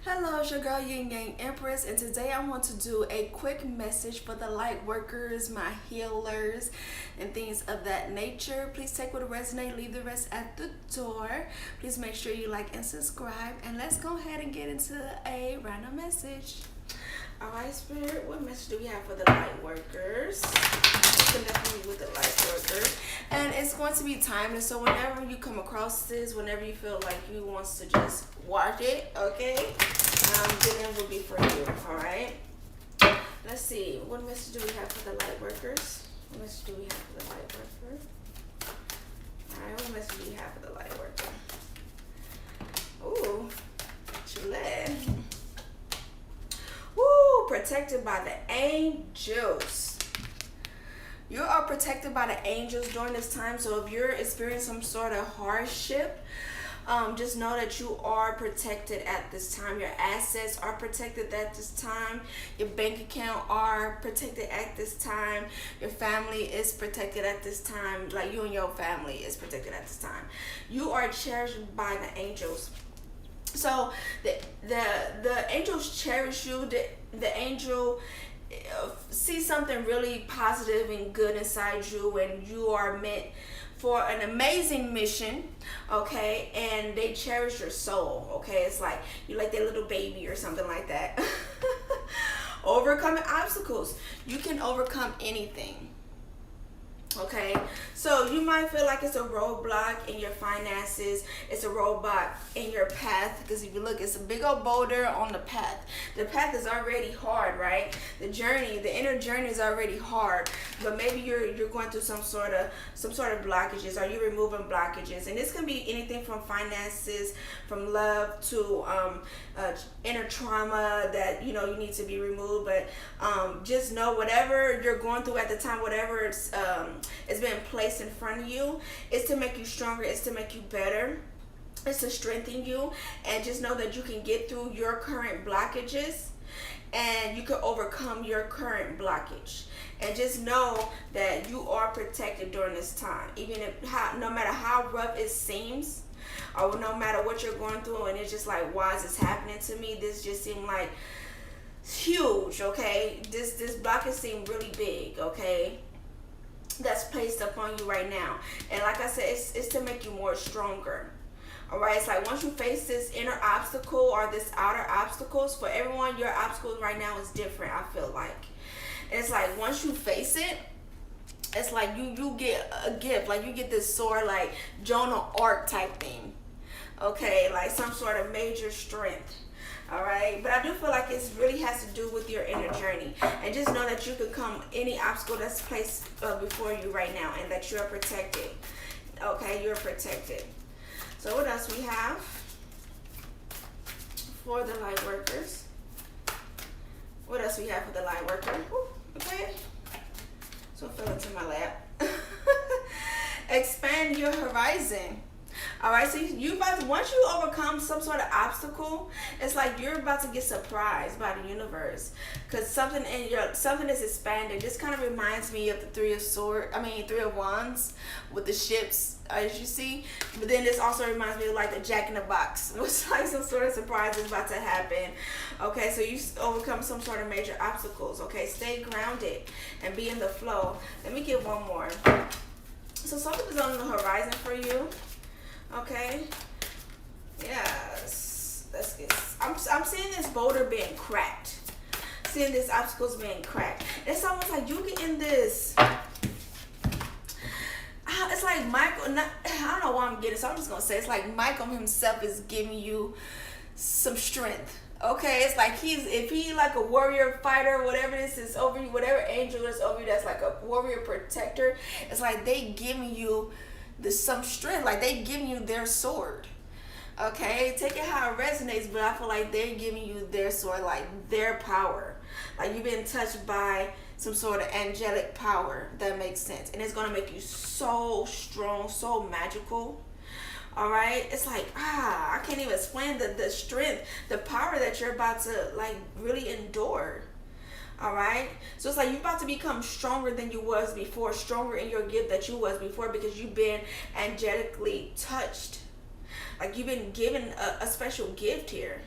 Hello, it's your girl Yin Yang Empress, and today I want to do a quick message for the light workers, my healers, and things of that nature. Please take what resonates, leave the rest at the door. Please make sure you like and subscribe, and let's go ahead and get into a random message. Alright, Spirit, what message do we have for the light workers? Connect me with the light workers. And it's going to be timeless, so whenever you come across this, whenever you feel like you want to just watch it, okay? Then it will be for you, alright? Let's see, what message do we have for the light workers? What message do we have for the light worker? Alright, what message do we have for the light worker? Ooh, Chile. Woo, protected by the angels. You are protected by the angels during this time. So if you're experiencing some sort of hardship, just know that you are protected at this time. Your assets are protected at this time. Your bank account are protected at this time. Your family is protected at this time. Like you and your family is protected at this time. You are cherished by the angels. So the angels cherish you. The angel see something really positive and good inside you, and you are meant for an amazing mission, okay? And they cherish your soul, okay? It's like you like their little baby or something like that. Overcoming obstacles. You can overcome anything. Okay, so you might feel like it's a roadblock in your finances, it's a roadblock in your path, because if you look, it's a big old boulder on the path. The path is already hard, right? The journey, the inner journey is already hard, but maybe you're going through some sort of blockages. Are you removing blockages? And this can be anything from finances, from love, to inner trauma that you need to be removed. But just know whatever you're going through at the time, whatever it's been placed in front of you, it's to make you stronger, it's to make you better, it's to strengthen you. And just know that you can get through your current blockages, and you can overcome your current blockage. And just know that you are protected during this time, even if no matter how rough it seems, or no matter what you're going through, and it's just like, why is this happening to me? This just seemed like huge, okay? This blockage seemed really big, okay? That's placed upon you right now. And like I said, it's to make you more stronger. All right, it's like once you face this inner obstacle or this outer obstacles, for everyone, your obstacles right now is different, I feel like. And it's like once you face it, it's like you get a gift, like you get this sword, like Joan of Arc type thing. Okay, like some sort of major strength. All right, but I do feel like it really has to do with your inner journey. And just know that you can come any obstacle that's placed before you right now, and that you're protected. Okay, you're protected. So what else we have for the light workers? What else we have for the light worker? Ooh, okay, so fill into my lap. Expand your horizon. All right, so you about to, once you overcome some sort of obstacle, it's like you're about to get surprised by the universe, because something is expanded. This kind of reminds me of the Three of Wands with the ships, as you see. But then this also reminds me of like the Jack in the Box. It's like some sort of surprise is about to happen. Okay, so you overcome some sort of major obstacles. Okay, stay grounded and be in the flow. Let me get one more. So something is on the horizon for you. Okay. Yes. Let's get. I'm seeing this boulder being cracked. Seeing this obstacles being cracked. It's almost like you get in this. It's like Michael. I don't know why I'm getting. So I'm just gonna say it's like Michael himself is giving you some strength. Okay, it's like if he like a warrior fighter, whatever this is over you, whatever angel is over you, that's like a warrior protector. It's like they giving you some strength, like they giving you their sword. Okay, take it how it resonates, but I feel like they're giving you their sword, like their power. Like you've been touched by some sort of angelic power. That makes sense, and it's gonna make you so strong, so magical. All right, it's like I can't even explain the strength, the power that you're about to like really endure. All right, so it's like you're about to become stronger than you was before, stronger in your gift that you was before, because you've been angelically touched. Like you've been given a special gift here.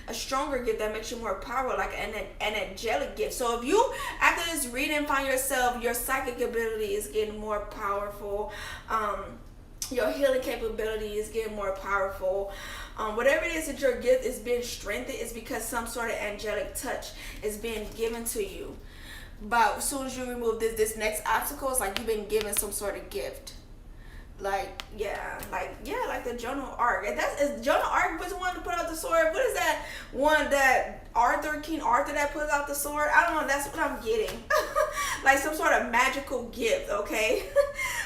a stronger gift that makes you more powerful, like an angelic gift. So if you, after this reading, find yourself, your psychic ability is getting more powerful, your healing capability is getting more powerful, whatever it is that your gift is being strengthened, is because some sort of angelic touch is being given to you. But as soon as you remove this next obstacle, it's like you've been given some sort of gift. Like like the Joan of Arc. And is Joan of Arc was the one to put out the sword? What is that one that King Arthur that put out the sword? I don't know. That's what I'm getting. Like some sort of magical gift, okay?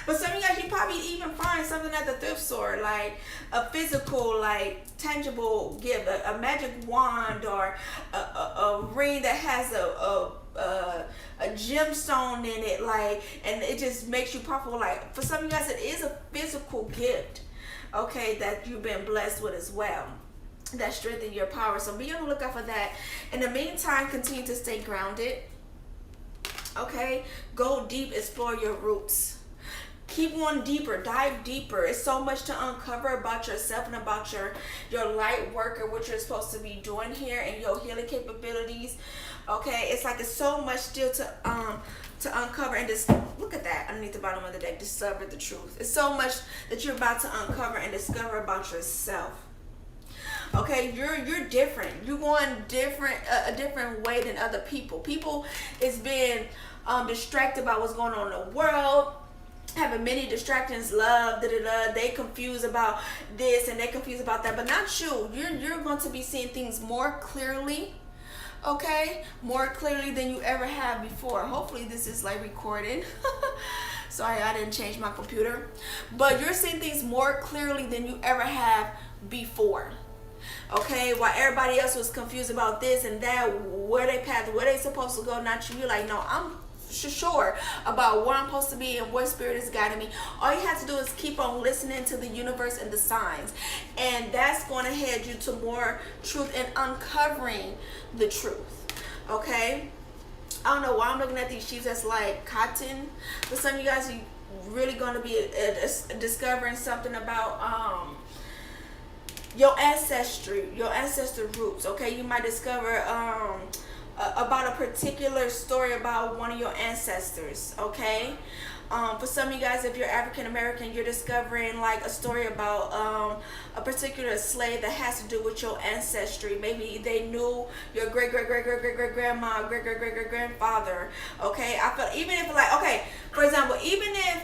But some of you guys, you probably even find something at the thrift store, like a physical, like tangible gift, a magic wand, or a ring that has a gemstone in it, like, and it just makes you powerful. Like for some of you guys, it is a physical gift, okay, that you've been blessed with as well, that strengthen your power. So be on the lookout for that. In the meantime, continue to stay grounded, okay? Go deep, explore your roots. Keep going deeper, dive deeper. It's so much to uncover about yourself and about your light work, or what you're supposed to be doing here, and your healing capabilities. Okay, it's like it's so much still to uncover, and just look at that underneath the bottom of the deck. Discover the truth. It's so much that you're about to uncover and discover about yourself. Okay, you're different. You're going a different way than other people. People is being distracted by what's going on in the world, having many distractions, love, they confused about this and they confused about that, but not you. You're going to be seeing things more clearly, okay, more clearly than you ever have before. Hopefully this is like recorded. Sorry, I didn't change my computer, but you're seeing things more clearly than you ever have before. Okay, while everybody else was confused about this and that, where they supposed to go, not you. You're like, no, I'm sure about where I'm supposed to be and where spirit is guiding me. All you have to do is keep on listening to the universe and the signs, and that's going to head you to more truth and uncovering the truth. Okay, I don't know why I'm looking at these sheets that's like cotton, but some of you guys are really going to be discovering something about your ancestry, your ancestor roots. Okay, you might discover about a particular story about one of your ancestors. Okay, for some of you guys, if you're African American, you're discovering like a story about a particular slave that has to do with your ancestry. Maybe they knew your great grandma, great grandfather. Okay, I feel, even if like, okay, for example, even if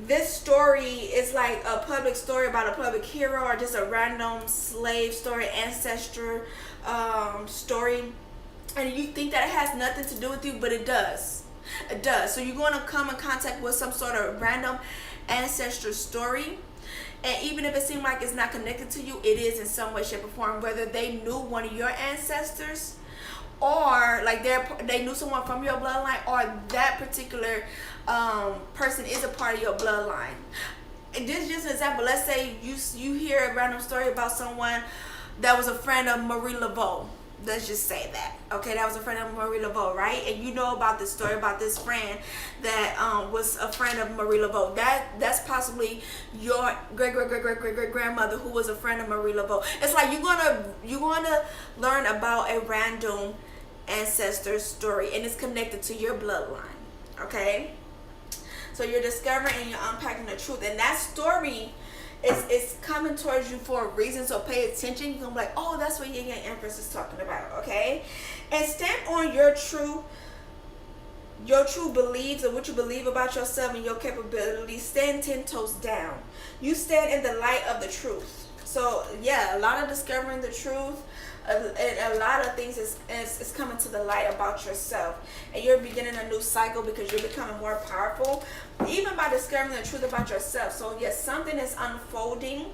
this story is like a public story about a public hero, or just a random slave story, ancestor story, and you think that it has nothing to do with you, but it does. It does. So you're going to come in contact with some sort of random ancestor story, and even if it seems like it's not connected to you, it is in some way, shape, or form. Whether they knew one of your ancestors, or like they knew someone from your bloodline, or that particular person is a part of your bloodline. And this is just an example. Let's say you hear a random story about someone that was a friend of Marie Laveau. Let's just say that. Okay, that was a friend of Marie Laveau, right? And you know about this story about this friend that was a friend of Marie Laveau. That's possibly your great grandmother who was a friend of Marie Laveau. It's like you're gonna learn about a random ancestor story, and it's connected to your bloodline. Okay, so you're discovering and you're unpacking the truth, and that story is coming towards you for a reason. So pay attention. You're gonna be like, oh, that's what Yin Yang Empress is talking about. Okay, and stand on your true beliefs, or what you believe about yourself and your capabilities. Stand 10 toes down. You stand in the light of the truth. So yeah, a lot of discovering the truth, and a lot of things is coming to the light about yourself, and you're beginning a new cycle because you're becoming more powerful, even by discovering the truth about yourself. So yes, something is unfolding,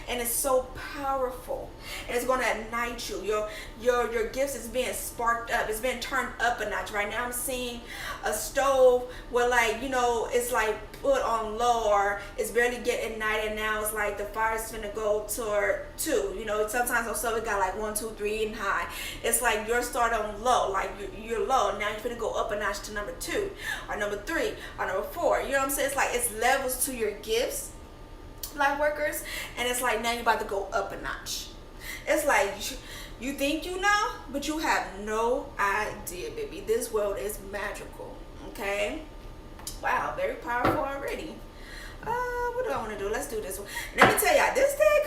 and it's so powerful, and it's going to ignite you. Your gifts is being sparked up. It's being turned up a notch. Right now I'm seeing a stove where, like, you know, it's like put on low, or it's barely getting ignited. Now it's like the fire's gonna go toward 2. You know, sometimes on stove it got like 1, 2, 3 and high. It's like you're starting on low, like you're low. Now you're gonna go up a notch to number 2, or number 3, or number 4. You know what I'm saying? It's like it's levels to your gifts, light workers, and it's like now you're about to go up a notch. It's like You think you know, but you have no idea, baby. This world is magical. Okay? Wow, very powerful already. What do I want to do? Let's do this one. Let me tell y'all, this deck,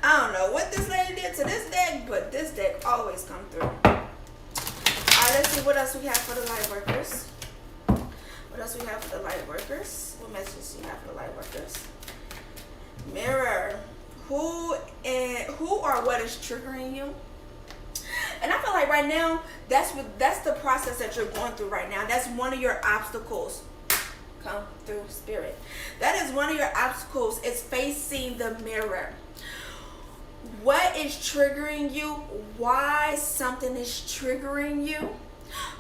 I don't know what this lady did to this deck, but this deck always come through. Alright, let's see what else we have for the light workers. What else we have for the light workers? What messages do you have for the light workers? Mirror. Who or what is triggering you? And I feel like right now, that's the process that you're going through right now. That's one of your obstacles. Come through, spirit. That is one of your obstacles, is facing the mirror. What is triggering you? Why something is triggering you?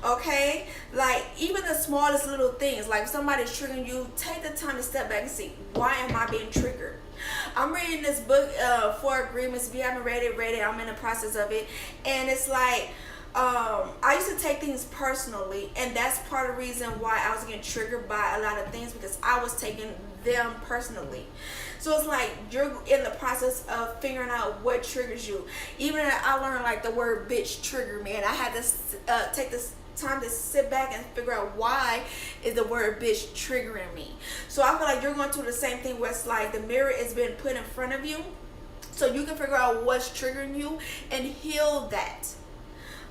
Okay, like even the smallest little things, like if somebody's triggering you, take the time to step back and see, why am I being triggered? I'm reading this book, 4 Agreements. If you haven't read it, I'm in the process of it. And it's like, I used to take things personally, and that's part of the reason why I was getting triggered by a lot of things, because I was taking them personally. So it's like you're in the process of figuring out what triggers you. Even I learned like the word bitch triggered me, and I had to take this time to sit back and figure out why is the word bitch triggering me. So I feel like you're going through the same thing where it's like the mirror is being put in front of you, so you can figure out what's triggering you and heal that.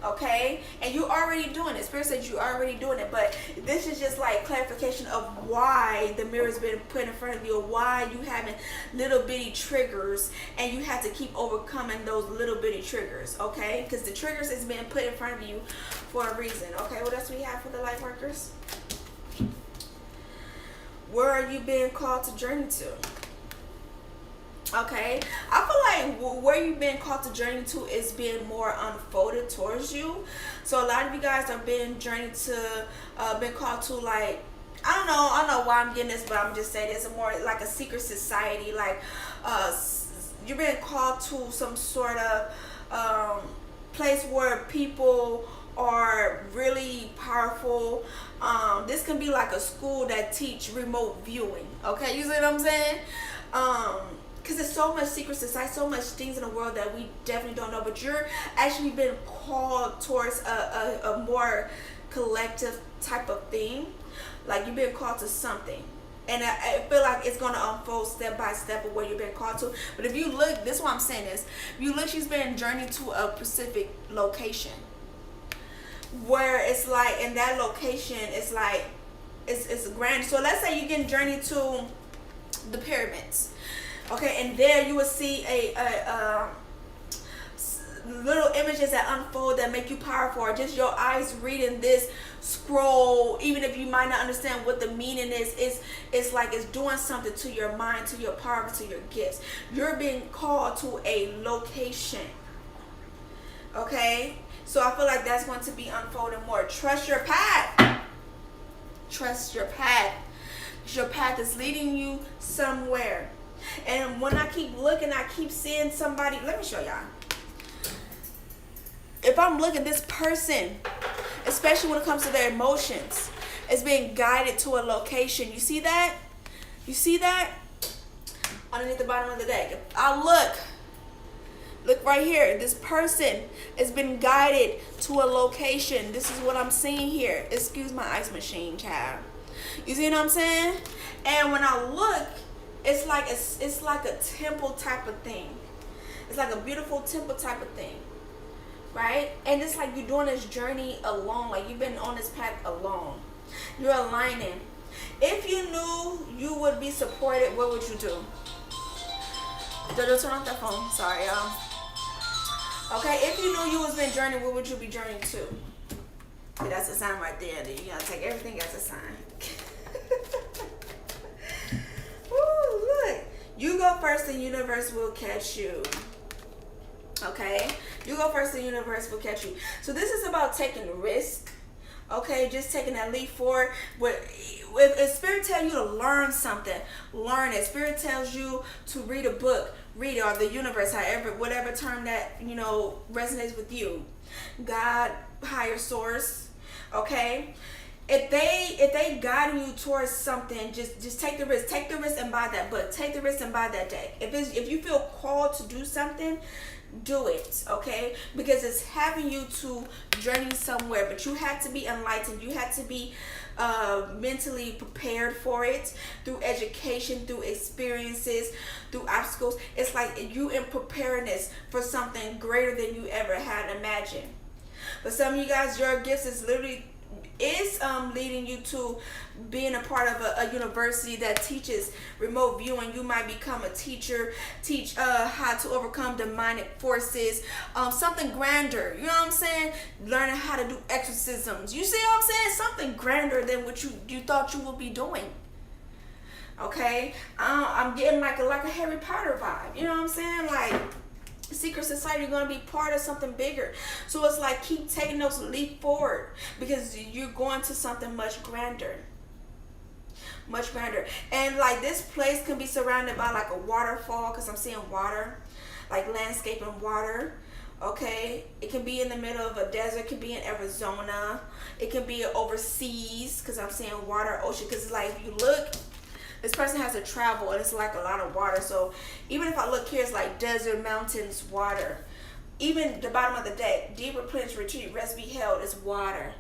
Okay, and you're already doing it. Spirit said you're already doing it, but this is just like clarification of why the mirror's been put in front of you, or why you having little bitty triggers, and you have to keep overcoming those little bitty triggers. Okay, because the triggers is being put in front of you for a reason. Okay, what else we have for the light workers? Where are you being called to journey to? Okay, I feel like where you've been called to journey to is being more unfolded towards you. So a lot of you guys are being journeyed to, been called to, like, I don't know why I'm getting this, but I'm just saying it's more like a secret society. Like, you're being called to some sort of place where people are really powerful. This can be like a school that teach remote viewing. Okay, you see what I'm saying? Because there's so much secret society, so much things in the world that we definitely don't know. But you're actually been called towards a more collective type of thing. Like you've been called to something. And I feel like it's going to unfold step by step of where you've been called to. But if you look, this is what I'm saying is, if you look, she's been journeyed to a specific location. Where it's like, in that location, it's like, it's grand. So let's say you can journey to the pyramids. Okay, and there you will see a little images that unfold that make you powerful, or just your eyes reading this scroll, even if you might not understand what the meaning is, it's like it's doing something to your mind, to your power, to your gifts. You're being called to a location. Okay, so I feel like that's going to be unfolding more. Trust your path. Trust your path. Your path is leading you somewhere. And when I keep looking, I keep seeing somebody. Let me show y'all. If I'm looking, this person, especially when it comes to their emotions, is being guided to a location. You see that? You see that? Underneath the bottom of the deck. If I look right here. This person has been guided to a location. This is what I'm seeing here. Excuse my ice machine, child. You see what I'm saying? And when I look, it's like a temple type of thing. It's like a beautiful temple type of thing, right? And it's like you're doing this journey alone. Like you've been on this path alone. You're aligning. If you knew you would be supported, what would you do? Don't turn off that phone. Sorry, y'all. Okay, if you knew you was been journeying, what would you be journeying to? See, that's a sign right there. Then you gotta take everything as a sign. Look, you go first, the universe will catch you. Okay, you go first, the universe will catch you. So this is about taking risk. Okay, just taking that leap forward. If Spirit tells you to learn something, learn it. Spirit tells you to read a book, read it, or the universe, however, whatever term that resonates with you. God, higher source. Okay. If they guide you towards something, just take the risk. Take the risk and buy that book. Take the risk and buy that deck. If you feel called to do something, do it, okay? Because it's having you to journey somewhere, but you have to be enlightened. You have to be mentally prepared for it through education, through experiences, through obstacles. It's like you in preparedness for something greater than you ever had imagined. But some of you guys, your gifts is literally leading you to being a part of a university that teaches remote viewing. You might become a teacher, teach how to overcome demonic forces, something grander, you know what I'm saying? Learning how to do exorcisms. You see what I'm saying? Something grander than what you thought you would be doing. Okay, I'm getting like a Harry Potter vibe, you know what I'm saying? Like secret society, you're going to be part of something bigger. So it's like keep taking those leap forward, because you're going to something much grander, much grander. And like this place can be surrounded by like a waterfall, because I'm seeing water, like landscape and water. Okay, it can be in the middle of a desert, it can be in Arizona, it can be overseas, because I'm seeing water, ocean. Because like if you look, this person has to travel, and it's like a lot of water. So even if I look here, it's like desert, mountains, water. Even the bottom of the deck, deep replenish, retreat, rest, be held, is water.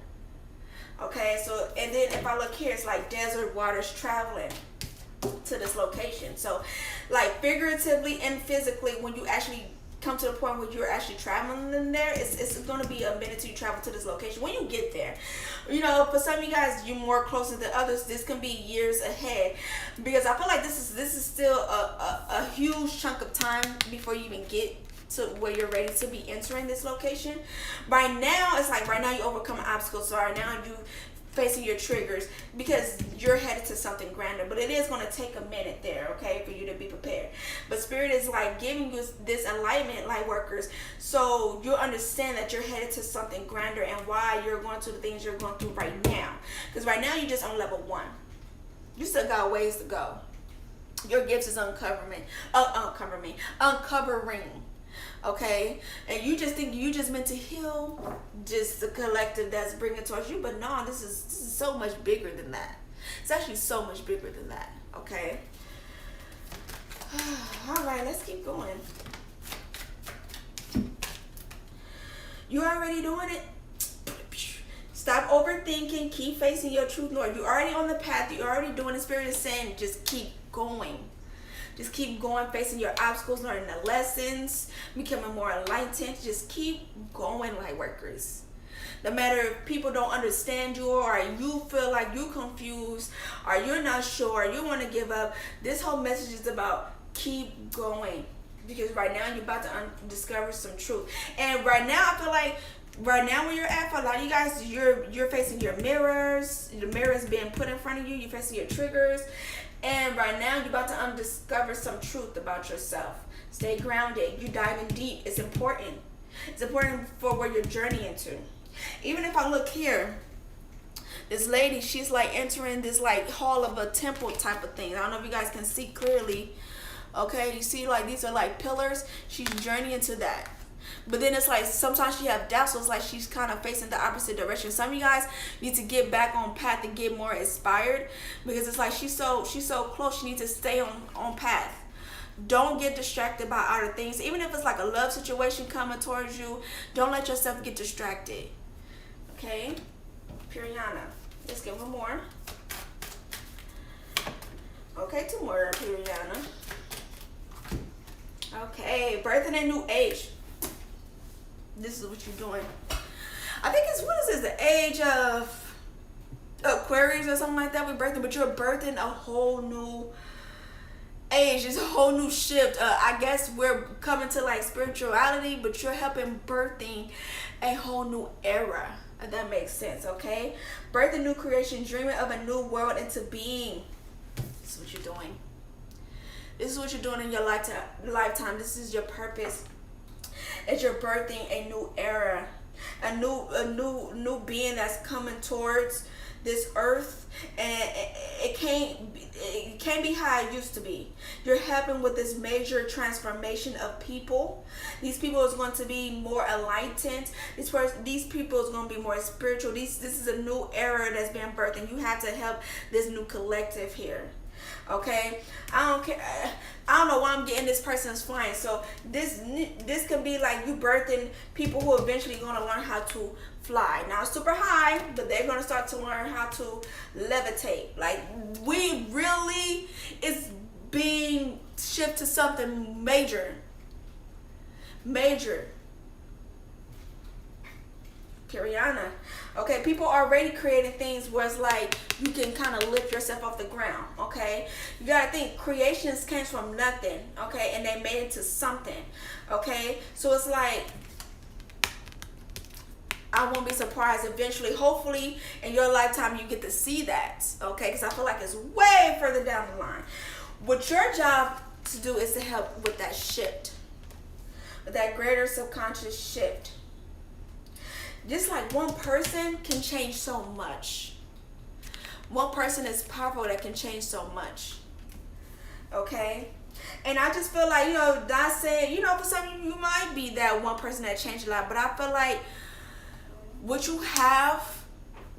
Okay, so and then if I look here, it's like desert, waters, traveling to this location. So like figuratively and physically, when you actually come to the point where you're actually traveling in there, it's going to be a minute till you travel to this location. When you get there, you know, for some of you guys, you're more closer than others. This can be years ahead, because I feel like this is still a huge chunk of time before you even get to where you're ready to be entering this location. Right now, it's like right now you overcome obstacles. So right now you facing your triggers, because you're headed to something grander. But it is going to take a minute there, okay, for you to be prepared. But Spirit is like giving you this enlightenment, light workers, so you'll understand that you're headed to something grander, and why you're going through the things you're going through right now. Because right now you're just on level 1. You still got ways to go. Your gifts is uncovering. Okay, and you just think you just meant to heal just the collective that's bringing it towards you, but no, this is so much bigger than that. It's actually so much bigger than that. Okay. All right, let's keep going. You already doing it. Stop overthinking. Keep facing your truth, Lord. You're already on the path. You're already doing it. Spirit is saying, just keep going. Just keep going, facing your obstacles, learning the lessons, becoming more enlightened. Just keep going, light workers. No matter if people don't understand you, or you feel like you're confused, or you're not sure, or you want to give up, this whole message is about keep going. Because right now you're about to discover some truth. And right now I feel like right now where you're at, for a lot of you guys, you're facing your mirrors. The mirrors being put in front of you. You're facing your triggers. And right now, you're about to discover some truth about yourself. Stay grounded. You're diving deep. It's important. It's important for where you're journeying to. Even if I look here, this lady, she's like entering this like hall of a temple type of thing. I don't know if you guys can see clearly. Okay, you see like these are like pillars. She's journeying to that. But then it's like sometimes she have doubts, so it's like she's kind of facing the opposite direction. Some of you guys need to get back on path and get more inspired, because it's like she's so close. She needs to stay on path. Don't get distracted by other things. Even if it's like a love situation coming towards you, don't let yourself get distracted. Okay, Puriana. Let's get one more. Okay, 2 more, Puriana. Okay, birthing a new age. This is what you're doing. I think it's, what is this, the age of Aquarius or something like that we're birthing, but you're birthing a whole new age. It's a whole new shift. I guess we're coming to like spirituality, but you're helping birthing a whole new era, if that makes sense. Okay, birthing new creation, dreaming of a new world into being. This is what you're doing. This is what you're doing in your lifetime. This is your purpose. As you're birthing a new era, a new being that's coming towards this earth, and it can't be how it used to be. You're helping with this major transformation of people. These people is going to be more enlightened. These people is going to be more spiritual. This is a new era that's being birthed, and you have to help this new collective here. Okay, I don't care. I don't know why I'm getting this person is flying. So this can be like you birthing people who are eventually going to learn how to fly. Not super high, but they're going to start to learn how to levitate. Like we really is being shifted to something major. Major. Kiriana. Okay, people are already creating things where it's like you can kind of lift yourself off the ground. Okay, you gotta think creations came from nothing. Okay, and they made it to something. Okay, so it's like I won't be surprised eventually, hopefully in your lifetime you get to see that. Okay, because I feel like it's way further down the line. What your job to do is to help with that shift, with that greater subconscious shift. Just like one person can change so much. One person is powerful that can change so much. Okay? And I just feel like, not saying, for some of you might be that one person that changed a lot, but I feel like what you have,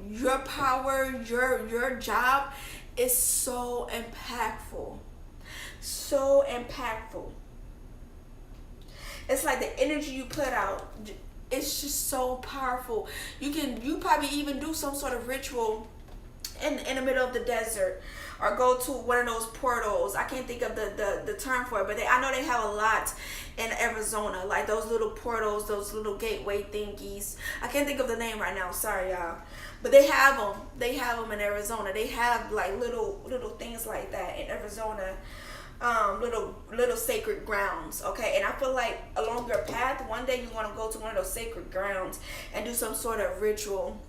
your power, your job is so impactful. So impactful. It's like the energy you put out, it's just so powerful. You probably even do some sort of ritual in the middle of the desert, or go to one of those portals. I can't think of the term for it, but I know they have a lot in Arizona, like those little portals, those little gateway thingies. I can't think of the name right now, sorry y'all, but they have them in Arizona. They have like little things like that in Arizona. Little sacred grounds. Okay, and I feel like along your path one day you want to go to one of those sacred grounds and do some sort of ritual.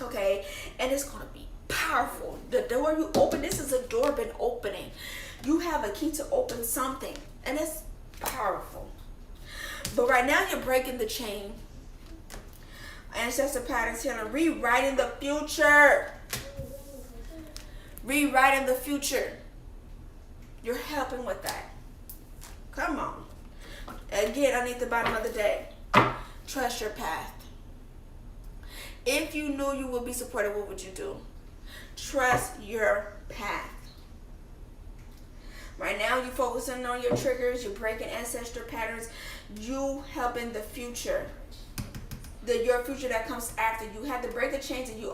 Okay, and it's gonna be powerful. The door you open, this is a door been opening. You have a key to open something, and it's powerful. But right now you're breaking the chain. Ancestor patterns healing, rewriting the future. Rewriting the future. You're helping with that. Come on. Again, underneath the bottom of the deck. Trust your path. If you knew you would be supported, what would you do? Trust your path. Right now, you're focusing on your triggers. You're breaking ancestor patterns. You helping the future. Your future that comes after. You have to break the chains, and you're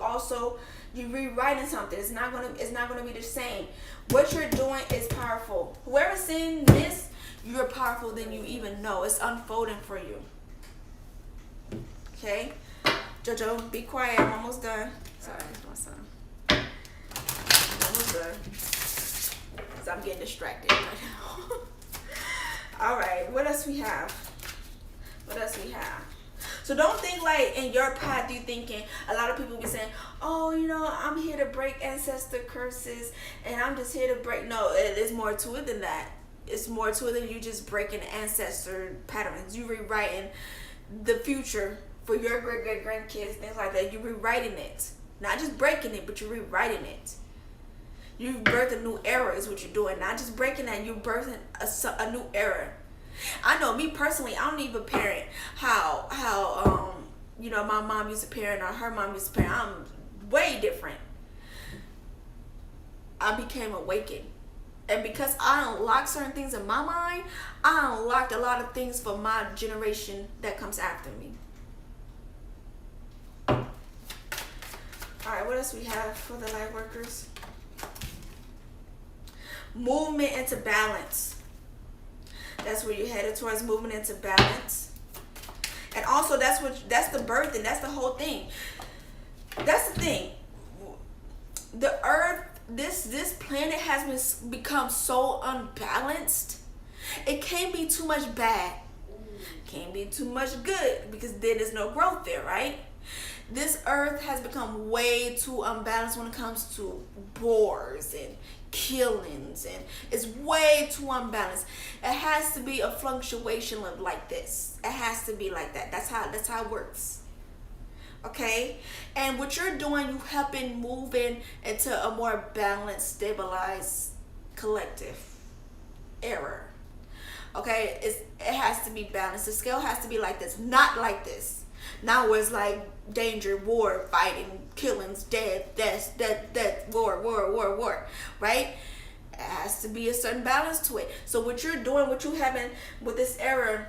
rewriting something. It's not gonna be the same. What you're doing is powerful. Whoever's seeing this, you're powerful than you even know. It's unfolding for you. Okay, Jojo, be quiet. I'm almost done. Sorry, my son. I'm almost done. Cause I'm getting distracted right now. All right, what else we have? So don't think like in your path you thinking, a lot of people be saying, oh, I'm here to break ancestor curses and I'm just here to break. No, it's more to it than that. It's more to it than you just breaking ancestor patterns. You rewriting the future for your great grandkids, things like that. You're rewriting it. Not just breaking it, but you're rewriting it. You birth a new era is what you're doing. Not just breaking that, you're birthing a new era. I know me personally, I don't even parent how my mom used to parent or her mom used to parent. I'm way different. I became awakened. And because I unlocked certain things in my mind, I unlocked a lot of things for my generation that comes after me. Alright, what else we have for the light workers? Movement into balance. That's where you're headed towards, moving into balance. And also that's the birthing, that's the whole thing. That's the thing. The earth, this planet has become so unbalanced. It can't be too much bad. Can't be too much good, because then there's no growth there, right? This earth has become way too unbalanced when it comes to wars and killings, and it's way too unbalanced. It has to be a fluctuation like this. It has to be like that. That's how it works. Okay? And what you're doing, you helping moving into a more balanced, stabilized, collective era. Okay? It has to be balanced. The scale has to be like this, not like this. Now where it's like danger, war, fighting, killings, death, war, right? It has to be a certain balance to it. So what you're doing, what you having with this error,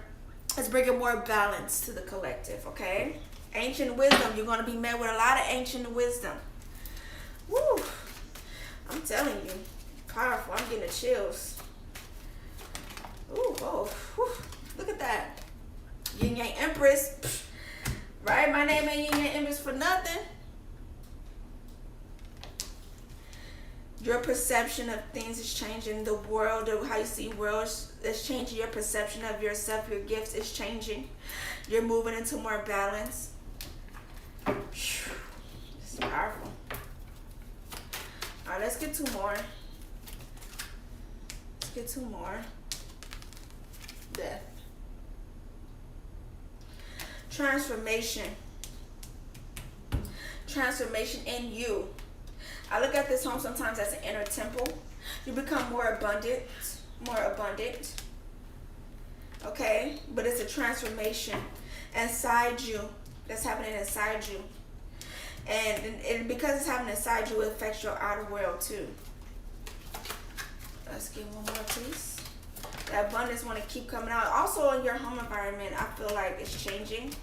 is bringing more balance to the collective. Okay, ancient wisdom. You're going to be met with a lot of ancient wisdom. Woo! I'm telling you, powerful. I'm getting the chills. Ooh, oh, whew. Look at that. Yin Yang Empress. Right? My name ain't Yin Yang Empress for nothing. Your perception of things is changing. The world, of how you see worlds, is changing. Your perception of yourself, your gifts is changing. You're moving into more balance. It's powerful. All right, let's get two more. Let's get two more. Death. Transformation. Transformation in you. I look at this home sometimes as an inner temple. You become more abundant. More abundant. Okay? But it's a transformation inside you. That's happening inside you. And because it's happening inside you, it affects your outer world too. Let's get one more, please. The abundance want to keep coming out. Also in your home environment, I feel like it's changing.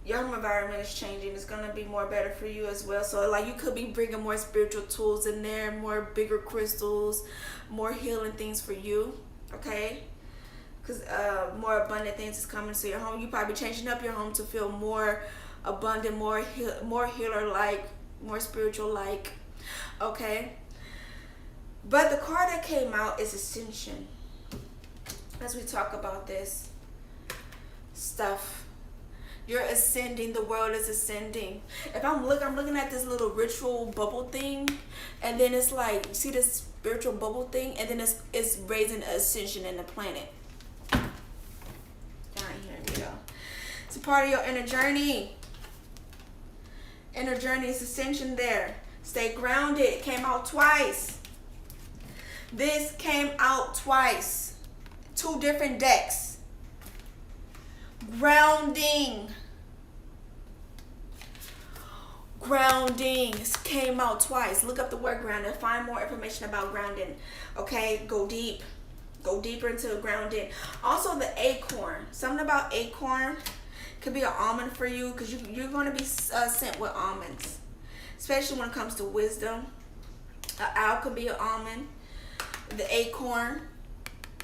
Your home environment is changing. It's going to be more better for you as well. So like you could be bringing more spiritual tools in there, more bigger crystals, more healing things for you. Okay? Because more abundant things is coming to your home. You probably changing up your home to feel more abundant, more healer-like, more spiritual-like. Okay? But the card that came out is Ascension. As we talk about this stuff, you're ascending. The world is ascending. If I'm looking at this little ritual bubble thing, and then it's like, see this spiritual bubble thing, and then it's raising ascension in the planet. Down here we go. It's a part of your inner journey. Inner journey is ascension there. Stay grounded. It came out twice. This came out twice. 2 different decks. Grounding. Grounding came out twice. Look up the word grounding. Find more information about grounding. Okay, go deep. Go deeper into grounding. Also the acorn. Something about acorn could be an almond for you, because you're going to be sent with almonds. Especially when it comes to wisdom. An owl could be an almond. The acorn,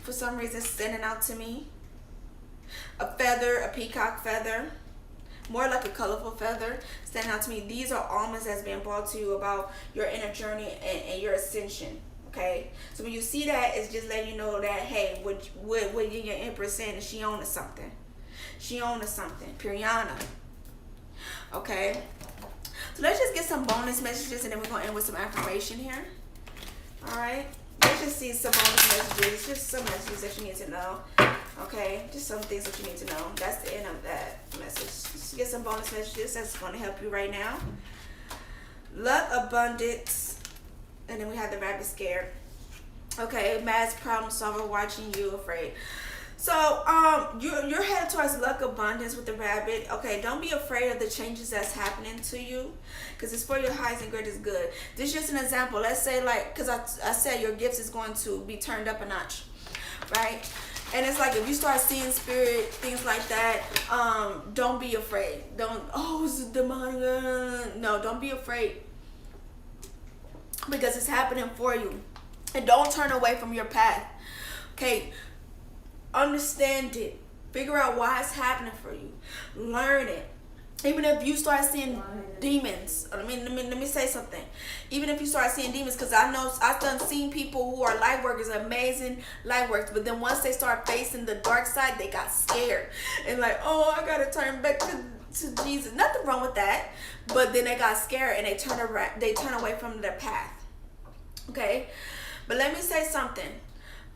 for some reason, standing out to me. A feather, a peacock feather, more like a colorful feather, standing out to me. These are almonds that's being brought to you about your inner journey and your ascension. Okay, so when you see that, it's just letting you know that, hey, what Yin Yang Empress saying is she owns something. She owns something. Piriana. Okay, so let's just get some bonus messages, and then we're gonna end with some affirmation here. All right. Let's just see some bonus messages, just some messages that you need to know. Okay, just some things that you need to know. That's the end of that message. Just get some bonus messages that's going to help you right now. Luck, abundance, and then we have the rabbit scared. Okay, mass problem solver watching you afraid. So you're headed towards luck, abundance with the rabbit. Okay, don't be afraid of the changes that's happening to you, because it's for your highest and greatest good. This is just an example. Let's say, like, because I said your gifts is going to be turned up a notch, right? And it's like, if you start seeing spirit, things like that, don't be afraid. It's a demonic. No, don't be afraid, because it's happening for you. And don't turn away from your path. Okay, understand it. Figure out why it's happening for you. Learn it. Even if you start seeing demons, let me say something. Even if you start seeing demons, because I know I've seen people who are light workers, amazing light workers, but then once they start facing the dark side, they got scared and like, oh, I gotta turn back to Jesus. Nothing wrong with that, but then they got scared and they turn away from their path. Okay, but let me say something.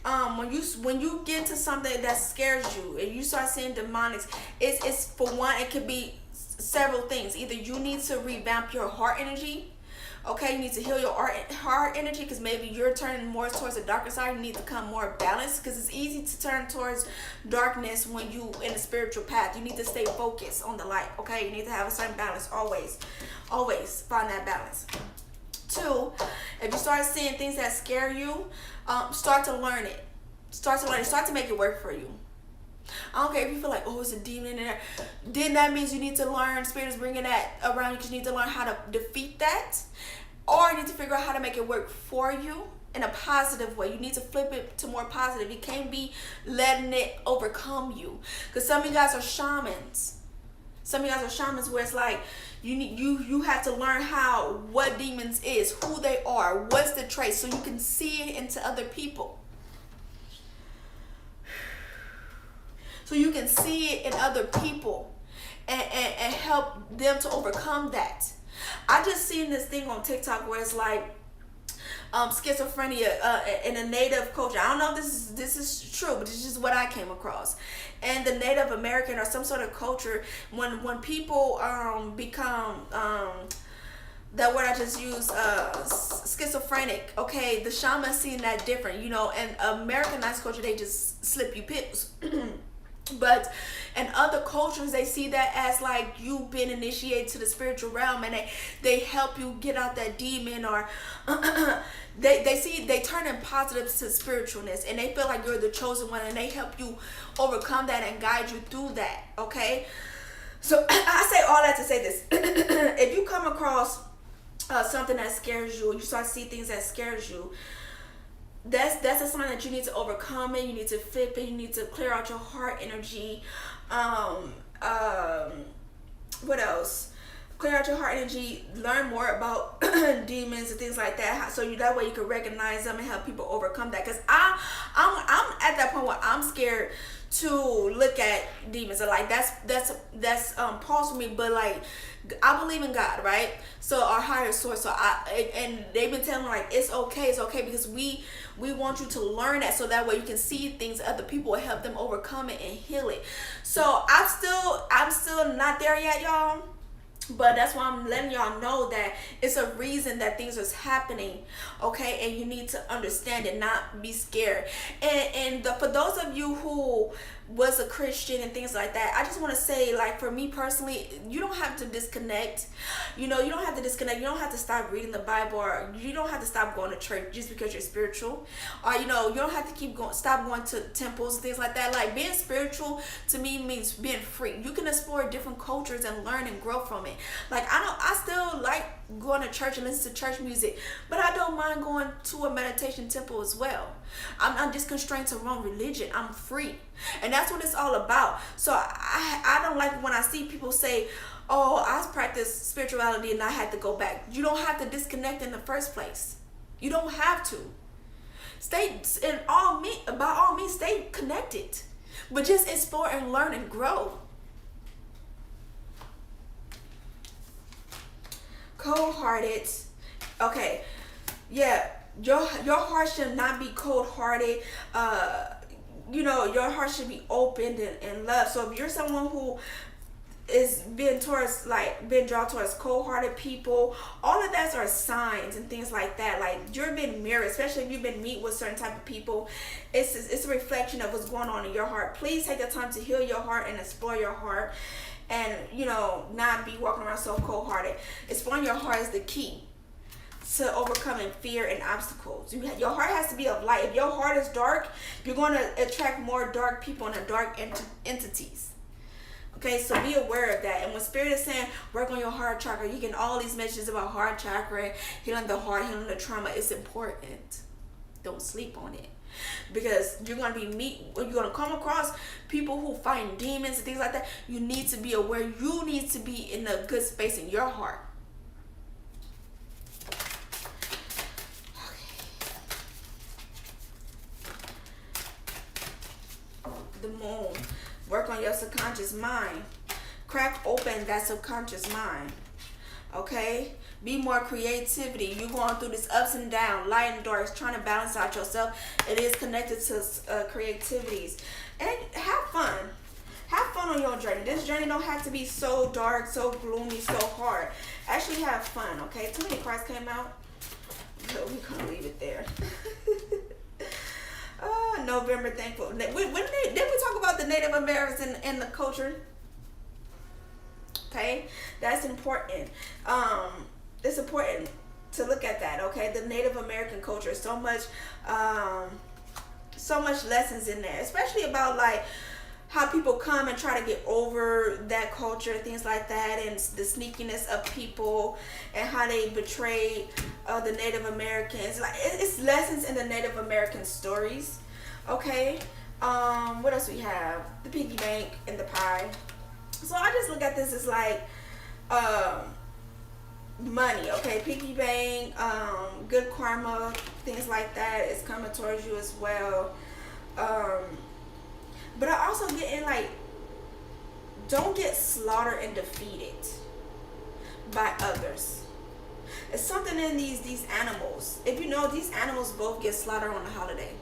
When you get into something that scares you and you start seeing demonics, it's for one, it could be several things. Either you need to revamp your heart energy, Okay, you need to heal your heart energy, because maybe you're turning more towards the darker side. You need to become more balanced, because it's easy to turn towards darkness when you in a spiritual path. You need to stay focused on the light. Okay, you need to have a certain balance always. Always find that balance. 2, if you start seeing things that scare you, start to learn it. Start to make it work for you. I don't care if you feel like, oh, it's a demon in there. Then that means you need to learn, Spirit is bringing that around you, because you need to learn how to defeat that. Or you need to figure out how to make it work for you in a positive way. You need to flip it to more positive. You can't be letting it overcome you. Because some of you guys are shamans. Some of you guys are shamans where it's like, you have to learn what demons is, who they are, what's the traits, so you can see it into other people. So you can see it in other people and help them to overcome that. I just seen this thing on TikTok where it's like schizophrenia in a native culture. I don't know if this is true, but it's just what I came across. And the Native American or some sort of culture, when people become that word I just used, schizophrenic, okay, the shaman seen that different, and Americanized culture, they just slip you pills. But in other cultures, they see that as like you been initiated to the spiritual realm, and they help you get out that demon, or they turn in positive to spiritualness, and they feel like you're the chosen one, and they help you overcome that and guide you through that. Okay, so I say all that to say this: if you come across something that scares you, you start to see things that scares you, that's a sign that you need to overcome it. You need to flip it. You need to clear out your heart energy. What else? Clear out your heart energy. Learn more about demons and things like that, so that way you can recognize them and help people overcome that. Because I'm at that point where I'm scared to look at demons, and like that's pause for me. But like, I believe in God, right? So our higher source. So and they've been telling me like it's okay, because we want you to learn that, so that way you can see things other people will help them overcome it and heal it. So I'm still not there yet, y'all. But that's why I'm letting y'all know that it's a reason that things is happening, okay? And you need to understand it, not be scared. And for those of you who was a Christian and things like that, I just want to say, like, for me personally, you don't have to disconnect. You don't have to disconnect. You don't have to stop reading the Bible, or you don't have to stop going to church just because you're spiritual. Or, you don't have to stop going to temples and things like that. Like, being spiritual to me means being free. You can explore different cultures and learn and grow from it. Like, I still like going to church and listen to church music, but I don't mind going to a meditation temple as well. I'm not just constrained to one religion. I'm free. And that's what it's all about. So I don't like when I see people say, oh, I practice spirituality and I had to go back. You don't have to disconnect in the first place. You don't have to. By all means, stay connected. But just explore and learn and grow. Cold-hearted. Okay. Yeah. Your heart should not be cold-hearted. Your heart should be opened and love. So if you're someone who is being drawn towards cold-hearted people, all of that are signs and things like that. Like, you're being mirrored, especially if you've been meet with certain type of people. It's a reflection of what's going on in your heart. Please take the time to heal your heart and explore your heart, and not be walking around so cold-hearted. Exploring your heart is the key to overcoming fear and obstacles. Your heart has to be of light. If your heart is dark, you're going to attract more dark people and dark entities. Okay, so be aware of that. And when Spirit is saying work on your heart chakra, you get all these messages about heart chakra, healing the heart, healing the trauma. It's important. Don't sleep on it, because you're going to come across people who find demons and things like that. You need to be aware. You need to be in a good space in your heart. The moon. Work on your subconscious mind. Crack open that subconscious mind. Okay? Be more creativity. You're going through this ups and downs, light and dark, trying to balance out yourself. It is connected to creativities. And have fun. Have fun fun on your journey. This journey don't have to be so dark, so gloomy, so hard. Actually have fun, okay? Too many cards came out. So we're gonna leave it there. November thankful. Didn't we talk about the Native Americans and the culture? Okay, that's important. It's important to look at that. Okay, the Native American culture, so much lessons in there, especially about like how people come and try to get over that culture, things like that, and the sneakiness of people and how they betrayed the Native Americans. Like it's lessons in the Native American stories. Okay, what else we have? The piggy bank and the pie. So I just look at this as like money. Okay, piggy bank, good karma, things like that is coming towards you as well. But I also get in like, don't get slaughtered and defeated by others. It's something in these animals. If you know, these animals both get slaughtered on the holiday.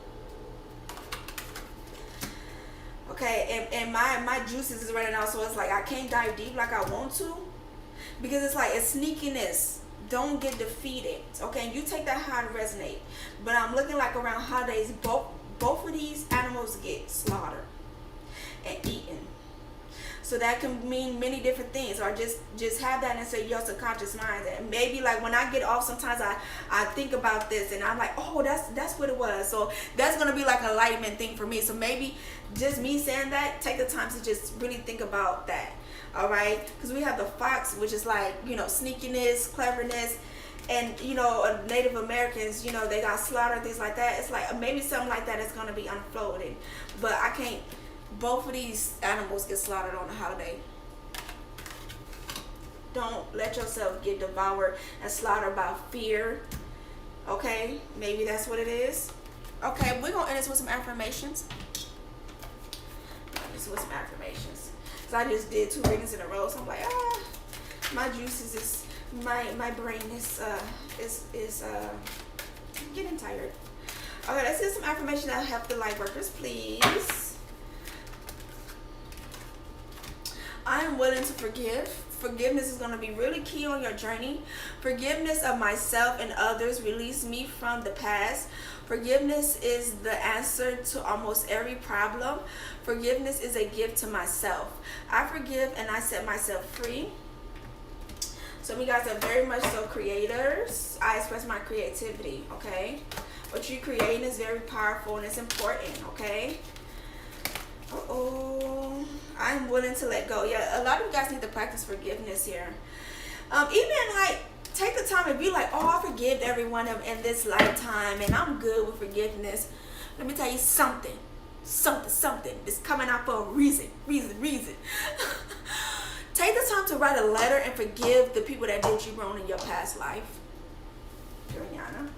Okay, and my juices is running out, so it's like I can't dive deep like I want to, because it's like it's sneakiness. Don't get defeated. Okay, you take that how to resonate. But I'm looking like around holidays, both of these animals get slaughtered and eaten. So that can mean many different things, or just have that in your subconscious mind. And maybe like when I get off, sometimes I think about this and I'm like, oh, that's what it was. So that's gonna be like an enlightenment thing for me. So maybe just me saying that, take the time to just really think about that. All right, because we have the fox, which is like, you know, sneakiness, cleverness, and you know, Native Americans, you know, they got slaughtered, things like that. It's like maybe something like that is gonna be unfolding, but I can't. Both of these animals get slaughtered on the holiday. Don't let yourself get devoured and slaughtered by fear. Okay, maybe that's what it is. Okay, we're gonna end this with some affirmations. So I just did 2 readings in a row, so I'm like, my juices is my brain is getting tired. Okay, let's get some affirmation that help the light workers, please. I am willing to forgive. Forgiveness is going to be really key on your journey. Forgiveness of myself and others release me from the past. Forgiveness is the answer to almost every problem. Forgiveness is a gift to myself. I forgive and I set myself free. Some of you guys are very much so creators. I express my creativity, okay? What you're creating is very powerful and it's important, okay? I'm willing to let go. Yeah, a lot of you guys need to practice forgiveness here. Even like take the time and be like, oh, I forgive everyone in this lifetime and I'm good with forgiveness. Let me tell you something that's coming out for a reason. Take the time to write a letter and forgive the people that did you wrong in your past life. Rihanna.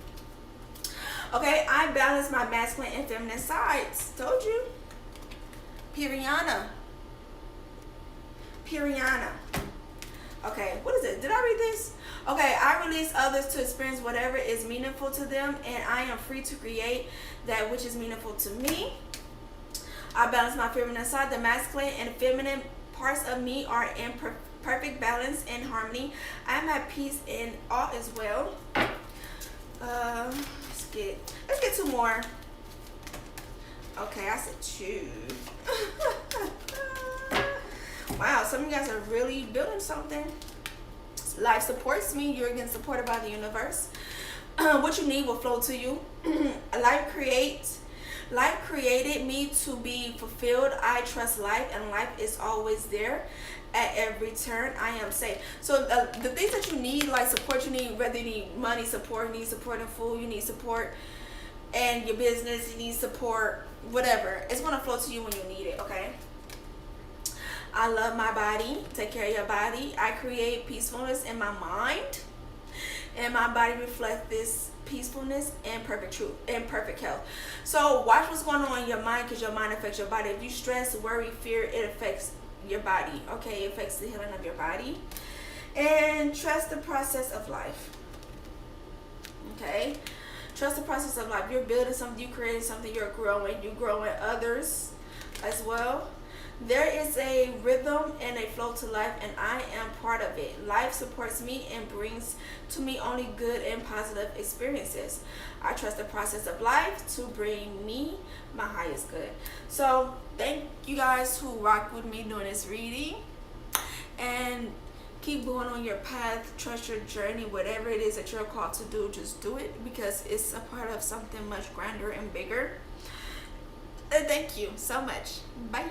Okay, I balance my masculine and feminine sides. Told you. Piriana. Okay, what is it? Did I read this? Okay, I release others to experience whatever is meaningful to them, and I am free to create that which is meaningful to me. I balance my feminine side. The masculine and feminine parts of me are in perfect balance and harmony. I am at peace in all as well. Let's get 2 more. Okay, I said 2. Wow, some of you guys are really building something. Life supports me. You're getting supported by the universe. What you need will flow to you. Life created me to be fulfilled. I trust life, and life is always there at every turn. I am safe. So the things that you need, like support, you need, whether you need money support, you need support in food, you need support in your business, you need support, whatever. It's going to flow to you when you need it, okay? I love my body. Take care of your body. I create peacefulness in my mind, and my body reflects this peacefulness and perfect truth and perfect health. So watch what's going on in your mind, because your mind affects your body. If you stress, worry, fear, it affects your body. Okay, it affects the healing of your body. And trust the process of life. Okay, trust the process of life. You're building something, you creating something, you're growing others as well. There is a rhythm and a flow to life, and I am part of it. Life supports me and brings to me only good and positive experiences. I trust the process of life to bring me my highest good. So, thank you guys who rock with me during this reading. And keep going on your path, trust your journey, whatever it is that you're called to do, just do it because it's a part of something much grander and bigger. And thank you so much. Bye.